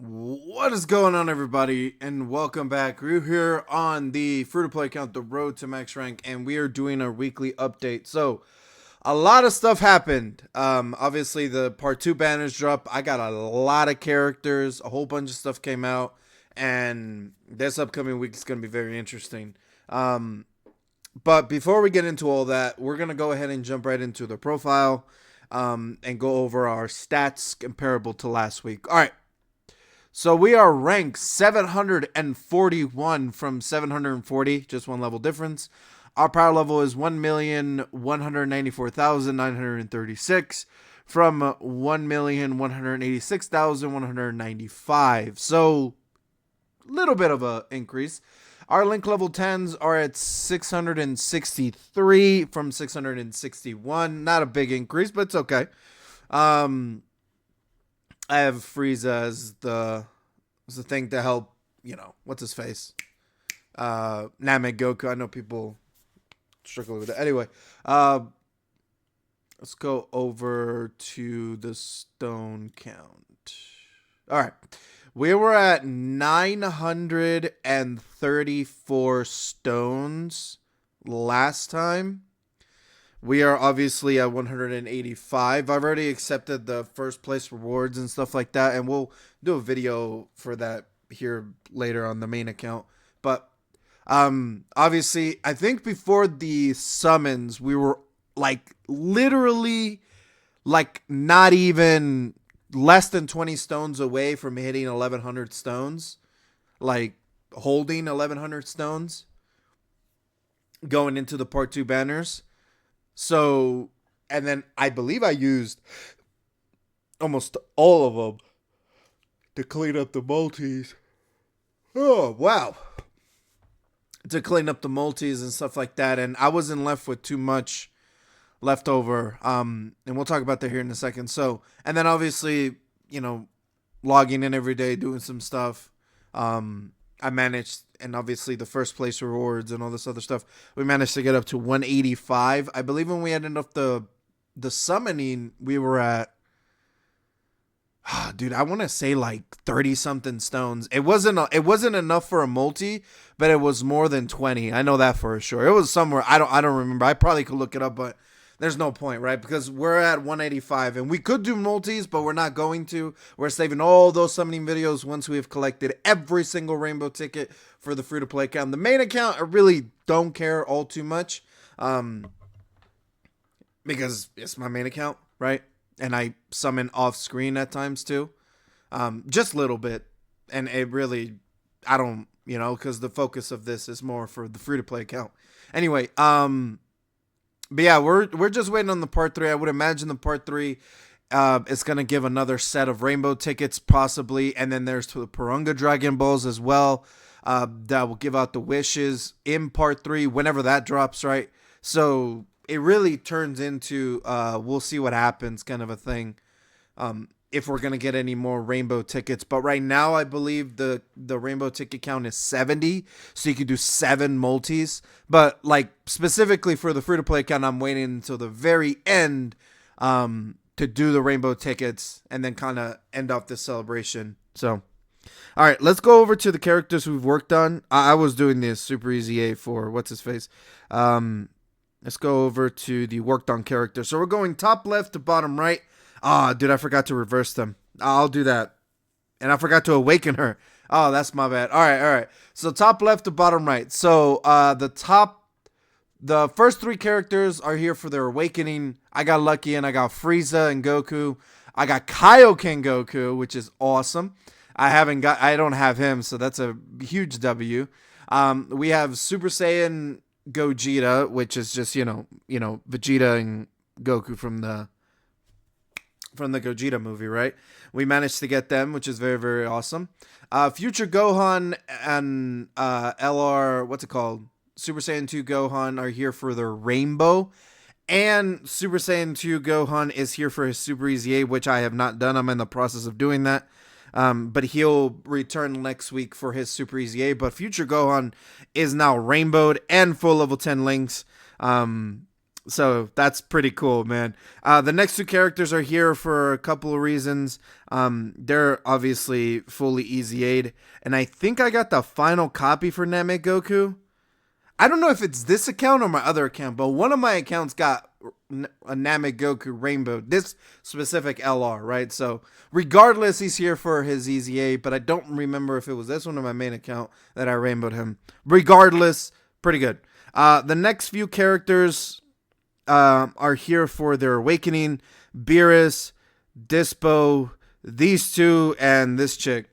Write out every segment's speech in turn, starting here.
What is going on, everybody, and welcome back. We're here on the free-to-play account, the Road to Max Rank, and we are doing a weekly update. So, a lot of stuff happened. Obviously, the Part 2 banners dropped. I got a lot of characters. A whole bunch of stuff came out, and this upcoming week is going to be very interesting. But before we get into all that, we're going to go ahead and jump right into the profile and go over our stats comparable to last week. All right. So we are ranked 741 from 740, just one level difference. Our power level is 1,194,936 from 1,186,195. So little bit of a increase. Our link level 10s are at 663 from 661. Not a big increase, but it's okay. I have Frieza as the thing to help, what's his face? Namek Goku. I know people struggle with it. Anyway, let's go over to the stone count. All right. We were at 934 stones last time. We are obviously at 185. I've already accepted the first place rewards and stuff like that, and we'll do a video for that here later on the main account. But obviously, I think before the summons, we were like literally like not even less than 20 stones away from hitting 1100 stones, like holding 1100 stones going into the part 2 banners. So, and then I believe I used almost all of them to clean up the multis. Oh, wow. To clean up the multis and stuff like that. And I wasn't left with too much left over. And we'll talk about that here in a second. So, and then obviously, logging in every day, doing some stuff. I managed, and obviously the first place rewards and all this other stuff, we managed to get up to 185. I believe when we had enough the summoning, we were at, dude, I want to say like 30 something stones. It wasn't enough for a multi, but it was more than 20. I know that for sure. It was somewhere. I don't remember. I probably could look it up, but there's no point, right? Because we're at 185 and we could do multis, but we're not going to. We're saving all those summoning videos once we have collected every single rainbow ticket for the free-to-play account. The main account, I really don't care all too much because it's my main account, right? And I summon off screen at times too. Just a little bit. And it really, I don't, because the focus of this is more for the free-to-play account. Anyway, but yeah, we're just waiting on the part 3. I would imagine the part 3 is going to give another set of rainbow tickets possibly. And then there's the Purunga Dragon Balls as well. That will give out the wishes in part 3 whenever that drops, right? So it really turns into we'll see what happens kind of a thing. If we're going to get any more rainbow tickets. But right now, I believe the rainbow ticket count is 70. So you can do 7 multis. But like specifically for the free-to-play account, I'm waiting until the very end to do the rainbow tickets and then kind of end off this celebration. So, all right, let's go over to the characters we've worked on. I was doing this super easy A for what's his face. Let's go over to the worked on character. So we're going top left to bottom right. Ah, dude, I forgot to reverse them. I'll do that. And I forgot to awaken her. Oh, that's my bad. All right. So top left to bottom right. So the first 3 characters are here for their awakening. I got lucky and I got Frieza and Goku. I got Kaioken Goku, which is awesome. I don't have him, so that's a huge W. We have Super Saiyan Gogeta, which is just, Vegeta and Goku from the Gogeta movie, right? We managed to get them, which is very, very awesome. Future Gohan and LR, what's it called? Super Saiyan 2 Gohan are here for their rainbow. And Super Saiyan 2 Gohan is here for his Super Easy A, which I have not done. I'm in the process of doing that. But he'll return next week for his Super Easy A. But Future Gohan is now rainbowed and full level 10 links. So that's pretty cool, man. The next two characters are here for a couple of reasons. They're obviously fully easy aid, and I think I got the final copy for Namek Goku. I don't know if it's this account or my other account, but one of my accounts got a Namek Goku Rainbow, this specific LR, right? So regardless, he's here for his easy aid, but I don't remember if it was this one or my main account that I rainbowed him. Regardless, pretty good. The next few characters are here for their awakening. Beerus, Dispo, these two, and this chick.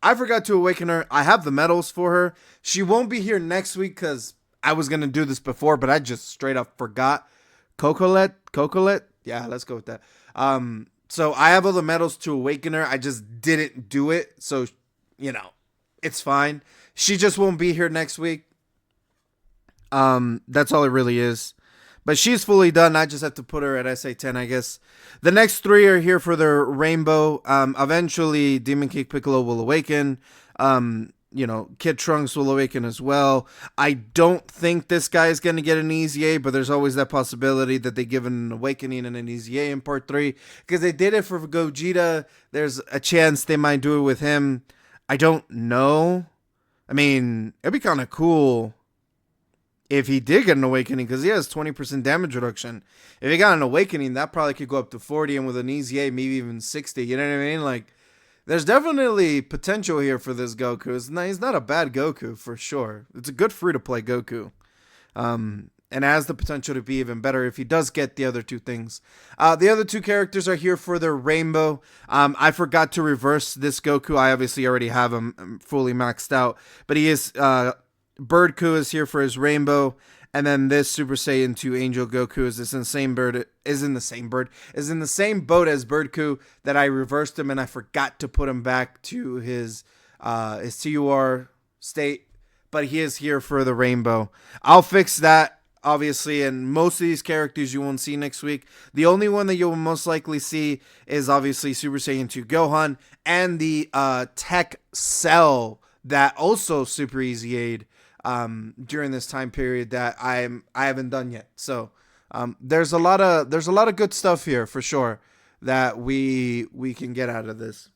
I forgot to awaken her. I have the medals for her. She won't be here next week because I was going to do this before, but I just straight up forgot. Cocolet? Yeah, let's go with that. So I have all the medals to awaken her. I just didn't do it. So, it's fine. She just won't be here next week. That's all it really is. But she's fully done. I just have to put her at SA10, I guess. The next three are here for their rainbow. Eventually, Demon King Piccolo will awaken. Kid Trunks will awaken as well. I don't think this guy is going to get an easy A, but there's always that possibility that they give an awakening and an easy A in part 3. Because they did it for Gogeta. There's a chance they might do it with him. I don't know. I mean, it'd be kind of cool if he did get an awakening, because he has 20% damage reduction. If he got an awakening, that probably could go up to 40, and with an easy A, maybe even 60. You know what I mean? Like, there's definitely potential here for this Goku. He's not a bad Goku, for sure. It's a good free-to-play Goku. And has the potential to be even better if he does get the other two things. The other two characters are here for their rainbow. I forgot to reverse this Goku. I obviously already have him fully maxed out. But he is... Birdku is here for his rainbow, and then this Super Saiyan 2 Angel Goku is in the same boat as Birdku, that I reversed him and I forgot to put him back to his TUR state, but he is here for the rainbow. I'll fix that, obviously, and most of these characters you won't see next week. The only one that you'll most likely see is obviously Super Saiyan 2 Gohan and the Tech Cell that also super easy aid during this time period that I haven't done yet. So there's a lot of good stuff here for sure that we can get out of this.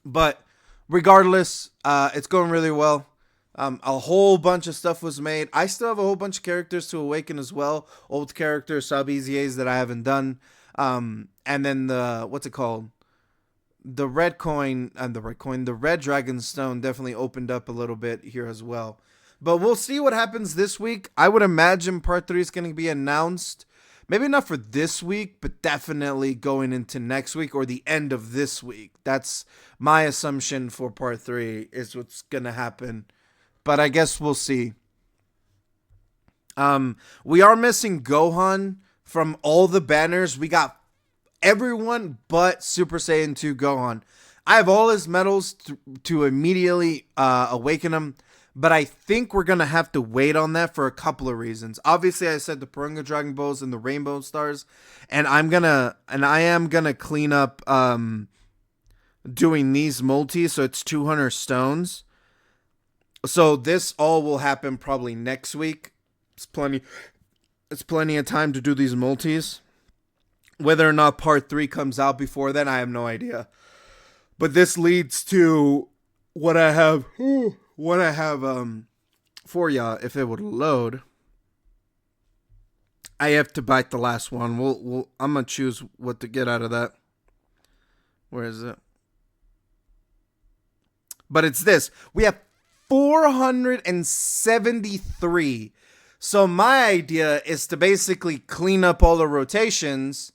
But regardless, it's going really well. A whole bunch of stuff was made. I still have a whole bunch of characters to awaken as well. Old characters, sub EZAs that I haven't done. And then the red dragon stone definitely opened up a little bit here as well. But we'll see what happens this week. I would imagine part 3 is going to be announced. Maybe not for this week, but definitely going into next week or the end of this week. That's my assumption for part 3 is what's going to happen. But I guess we'll see. We are missing Gohan from all the banners. We got everyone but Super Saiyan 2 Gohan. I have all his medals to immediately awaken him, but I think we're going to have to wait on that for a couple of reasons. Obviously, I said the Purunga Dragon Balls and the Rainbow Stars, and I am going to clean up doing these multis, so it's 200 stones. So this all will happen probably next week. It's plenty of time to do these multis. Whether or not part 3 comes out before then, I have no idea. But this leads to what I have for ya. If it would load, I have to bite the last one. I'm gonna choose what to get out of that. Where is it? But it's this. We have 473. So my idea is to basically clean up all the rotations,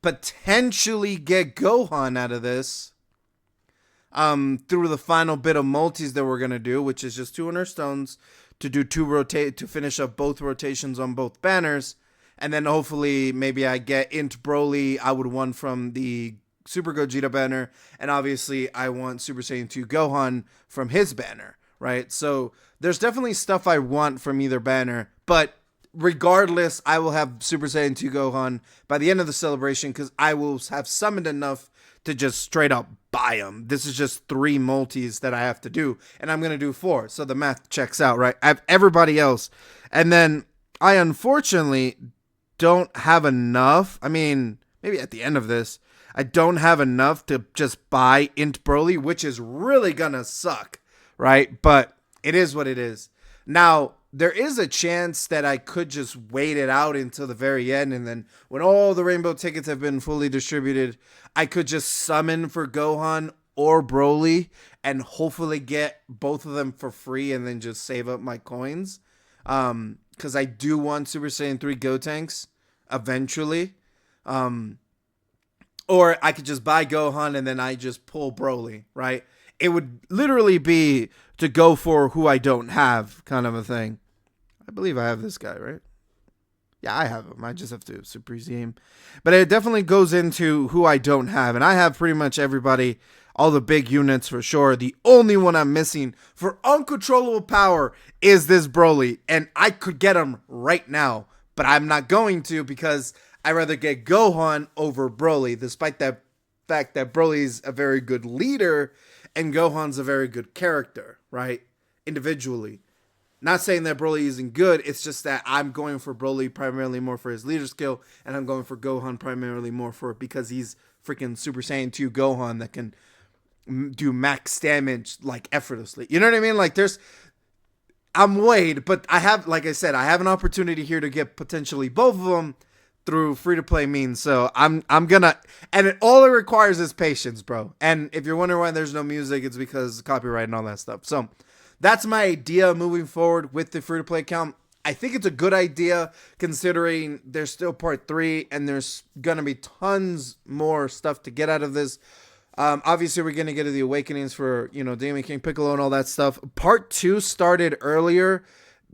potentially get Gohan out of this through the final bit of multis that we're going to do, which is just 200 stones to do to finish up both rotations on both banners. And then hopefully maybe I get Int Broly. I would want from the Super Gogeta banner. And obviously I want Super Saiyan 2 Gohan from his banner, right? So there's definitely stuff I want from either banner. But regardless, I will have Super Saiyan 2 Gohan by the end of the celebration because I will have summoned enough to just straight up buy them. This is just 3 multis that I have to do, and I'm going to do 4. So the math checks out, right? I have everybody else. And then I unfortunately don't have enough. I mean, maybe at the end of this, I don't have enough to just buy Int Broly, which is really gonna suck, right? But it is what it is. Now, there is a chance that I could just wait it out until the very end, and then when all the rainbow tickets have been fully distributed, I could just summon for Gohan or Broly and hopefully get both of them for free and then just save up my coins. Because I do want Super Saiyan 3 Gotenks eventually. Or I could just buy Gohan and then I just pull Broly, right? It would literally be to go for who I don't have kind of a thing. I believe I have this guy, right? Yeah, I have him. I just have to super easy aim. But it definitely goes into who I don't have. And I have pretty much everybody, all the big units for sure. The only one I'm missing for uncontrollable power is this Broly. And I could get him right now. But I'm not going to because I'd rather get Gohan over Broly. Despite the fact that Broly's a very good leader and Gohan's a very good character, right? Individually. Not saying that Broly isn't good, it's just that I'm going for Broly primarily more for his leader skill, and I'm going for Gohan primarily more for because he's freaking Super Saiyan 2 Gohan that can do max damage like effortlessly. You know what I mean? Like I'm weighed, but I have, like I said, I have an opportunity here to get potentially both of them through free-to-play means, so I'm gonna, and all it requires is patience, bro. And if you're wondering why there's no music, it's because copyright and all that stuff. So that's my idea moving forward with the free-to-play account. I think it's a good idea considering there's still part 3 and there's gonna be tons more stuff to get out of this. Obviously, we're gonna get to the awakenings for, Demon King Piccolo and all that stuff. Part 2 started earlier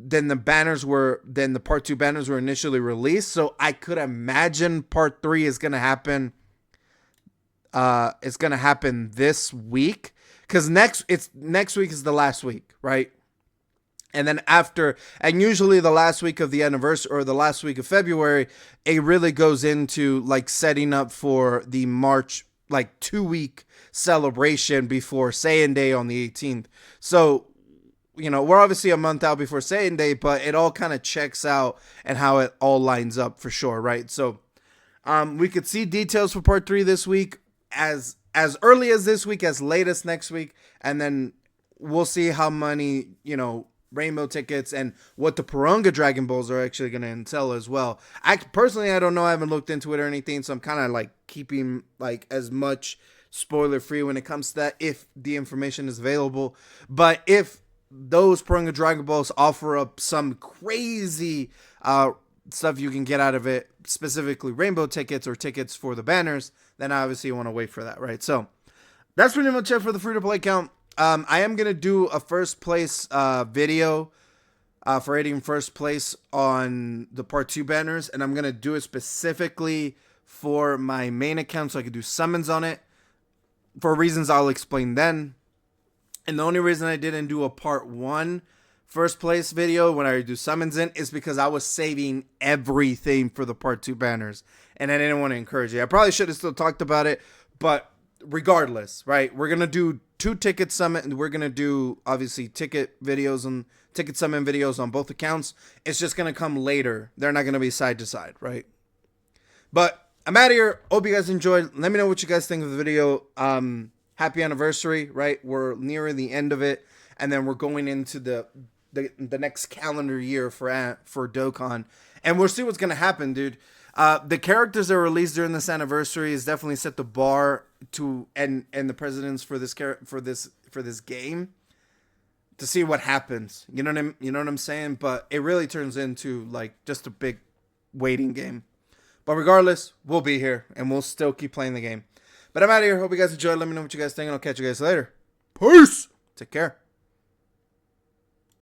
than the part 2 banners were initially released, so I could imagine part 3 is gonna happen. It's gonna happen this week because next week is the last week, right? And then and usually the last week of the anniversary or the last week of February, it really goes into like setting up for the March 2-week celebration before Saiyan Day on the 18th. So, we're obviously a month out before Saiyan Day, but it all kind of checks out and how it all lines up for sure, right? So, we could see details for part 3 this week, as early as this week, as late as next week, and then we'll see how many, rainbow tickets and what the Purunga Dragon Balls are actually going to entail as well. I don't know. I haven't looked into it or anything, so I'm kind of keeping as much spoiler free when it comes to that, if the information is available. But if those Purunga Dragon Balls offer up some crazy stuff you can get out of it, specifically rainbow tickets or tickets for the banners, then obviously you want to wait for that, right? So that's pretty much it for the free-to-play account. I am going to do a first place video for rating first place on the part 2 banners, and I'm going to do it specifically for my main account so I can do summons on it for reasons I'll explain then. And the only reason I didn't do a part 1 first place video when I do summons in is because I was saving everything for the part 2 banners, and I didn't want to encourage you. I probably should have still talked about it, but regardless, right? We're going to do 2 ticket summon, and we're going to do obviously ticket videos and ticket summon videos on both accounts. It's just going to come later. They're not going to be side to side, right? But I'm out of here. Hope you guys enjoyed. Let me know what you guys think of the video. Happy anniversary, right? We're nearing the end of it, and then we're going into the next calendar year for Dokkan, and we'll see what's going to happen, dude. The characters that were released during this anniversary has definitely set the bar to and the precedents for this game to see what happens. You know what I'm saying? But it really turns into just a big waiting game. But regardless, we'll be here and we'll still keep playing the game. But I'm out of here. Hope you guys enjoyed. Let me know what you guys think, and I'll catch you guys later. Peace. Take care.